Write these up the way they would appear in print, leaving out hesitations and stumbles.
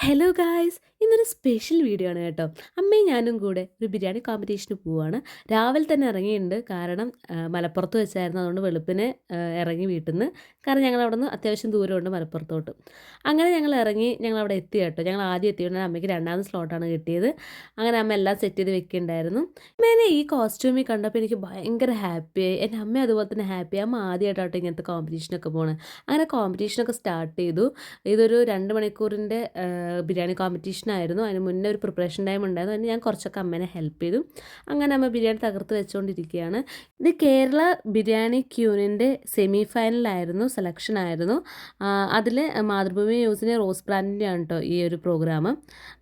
Hello guys! ഇന്നൊരു special video ആണ് കേട്ടോ. അമ്മയും ഞാനും കൂടെ ഒരു ബിരിയാണി കോമ്പറ്റീഷന് പോവാണ്. രാവിലെ തന്നെ ഇറങ്ങിയിട്ടുണ്ട്. കാരണം മലപ്പുറത്ത് വെച്ചായിരുന്നു. അതുകൊണ്ട് വെളുപ്പിനെ ഇറങ്ങി വീട്ടിന്ന്. കാരണം ഞങ്ങളവിടുന്ന് അത്യാവശ്യം ദൂരമുണ്ട് മലപ്പുറത്തോട്ട്. അങ്ങനെ ഞങ്ങൾ ഇറങ്ങി ഞങ്ങളവിടെ എത്തി കേട്ടോ. ഞങ്ങൾ ആദ്യം എത്തിയോണ്ട് അമ്മയ്ക്ക് രണ്ടാമത് സ്ലോട്ടാണ് കിട്ടിയത്. അങ്ങനെ അമ്മ എല്ലാം സെറ്റ് ചെയ്ത് വെക്കുന്നുണ്ടായിരുന്നു. അമ്മേനെ ഈ കോസ്റ്റ്യൂമിൽ കണ്ടപ്പോൾ എനിക്ക് ഭയങ്കര ഹാപ്പിയായി. എൻ്റെ അമ്മ അതുപോലെ തന്നെ ഹാപ്പിയായി. അമ്മ ആദ്യമായിട്ടാട്ടോ ഇങ്ങനത്തെ കോമ്പറ്റീഷനൊക്കെ പോണത്. അങ്ങനെ കോമ്പറ്റീഷനൊക്കെ സ്റ്റാർട്ട് ചെയ്തു. ഇതൊരു 2 മണിക്കൂറിൻ്റെ ബിരിയാണി കോമ്പറ്റീഷനായിരുന്നു. അതിന് മുന്നേ ഒരു പ്രിപ്പറേഷൻ ടൈം ഉണ്ടായിരുന്നു. അതിന് ഞാൻ കുറച്ചൊക്കെ അമ്മേനെ ഹെൽപ്പ് ചെയ്തു. അങ്ങനെ അമ്മ ബിരിയാണി തകർത്ത് വെച്ചുകൊണ്ടിരിക്കുകയാണ്. ഇത് കേരള ബിരിയാണി ക്യൂനിൻ്റെ സെമി ഫൈനലായിരുന്നു, സെലക്ഷൻ ആയിരുന്നു. അതിൽ മാതൃഭൂമി ന്യൂസിൻ്റെ റോസ് ബ്രാൻഡിൻ്റെ ആണ് കേട്ടോ ഈ ഒരു പ്രോഗ്രാം.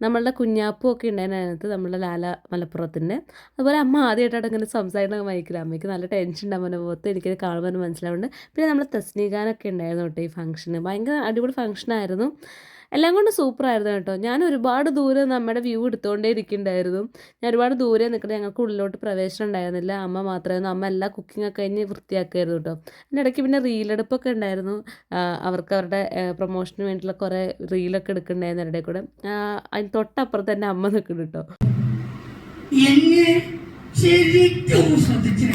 നമ്മളുടെ കുഞ്ഞാപ്പൂ ഒക്കെ ഉണ്ടായിരുന്നു അതിനകത്ത്, നമ്മളുടെ ലാല മലപ്പുറത്തിൻ്റെ. അതുപോലെ അമ്മ ആദ്യമായിട്ടാണ് ഇങ്ങനെ സംസാരിക്കണ മൈക്കിൽ. അമ്മയ്ക്ക് നല്ല ടെൻഷൻ ഉണ്ടാകുമ്പോൾ മുഖത്ത് എനിക്കത് കാണുമ്പോൾ മനസ്സിലാവുന്നുണ്ട്. പിന്നെ നമ്മൾ തസ്നീഖാനൊക്കെ ഉണ്ടായിരുന്നു കേട്ടോ ഈ ഫംഗ്ഷന്. ഭയങ്കര അടിപൊളി ഫംഗ്ഷനായിരുന്നു. എല്ലാം കൊണ്ട് സൂപ്പറായിരുന്നു കേട്ടോ. ഞാൻ ഒരുപാട് ദൂരെ നമ്മുടെ വ്യൂ എടുത്തുകൊണ്ടേ ഇരിക്കുന്നുണ്ടായിരുന്നു. ഞാൻ ഒരുപാട് ദൂരെ നിൽക്കട്ടെ, ഞങ്ങൾക്ക് ഉള്ളിലോട്ട് പ്രവേശനം ഉണ്ടായിരുന്നില്ല. അമ്മ മാത്രമായിരുന്നു. അമ്മ എല്ലാ കുക്കിങ്ങൊക്കെ കഴിഞ്ഞ് വൃത്തിയാക്കുമായിരുന്നു കേട്ടോ. അതിൻ്റെ ഇടയ്ക്ക് പിന്നെ റീലെടുപ്പൊക്കെ ഉണ്ടായിരുന്നു. അവർക്ക് അവരുടെ പ്രൊമോഷന് വേണ്ടിയിട്ടുള്ള കുറേ റീലൊക്കെ എടുക്കുന്നുണ്ടായിരുന്നു ഇടയിൽ കൂടെ. അതിന് തൊട്ടപ്പുറത്ത് തന്നെ അമ്മ നിൽക്കുന്നു കേട്ടോ. ശരിക്കും ശ്രദ്ധിച്ചേ,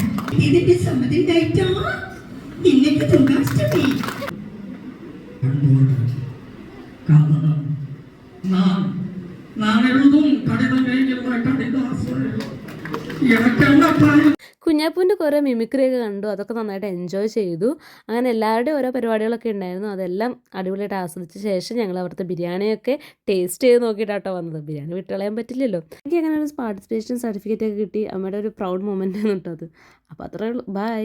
ഇതിന്റെ സമ്മതി ഉണ്ടായിട്ടാ ഇന്നൊക്കെ തുങ്കാഷ്ടമി കുഞ്ഞാപ്പൂൻ്റെ കുറേ മിമിക്രിയൊക്കെ കണ്ടു. അതൊക്കെ നന്നായിട്ട് എൻജോയ് ചെയ്തു. അങ്ങനെ എല്ലാവരുടെയും ഓരോ പരിപാടികളൊക്കെ ഉണ്ടായിരുന്നു. അതെല്ലാം അടിപൊളിയായിട്ട് ആസ്വദിച്ച ശേഷം ഞങ്ങൾ അവിടുത്തെ ബിരിയാണിയൊക്കെ ടേസ്റ്റ് ചെയ്ത് നോക്കിയിട്ടാട്ടോ വന്നത്. ബിരിയാണി വിട്ടുകളയാൻ പറ്റില്ലല്ലോ. എനിക്ക് അങ്ങനെ ഒരു പാർട്ടിസിപ്പേഷൻ സർട്ടിഫിക്കറ്റ് ഒക്കെ കിട്ടി. അമ്മയുടെ ഒരു പ്രൗഡ് മൊമെൻ്റ് ആണ് കേട്ടോ അത്. അപ്പോൾ അത്രേ ഉള്ളൂ. ബൈ.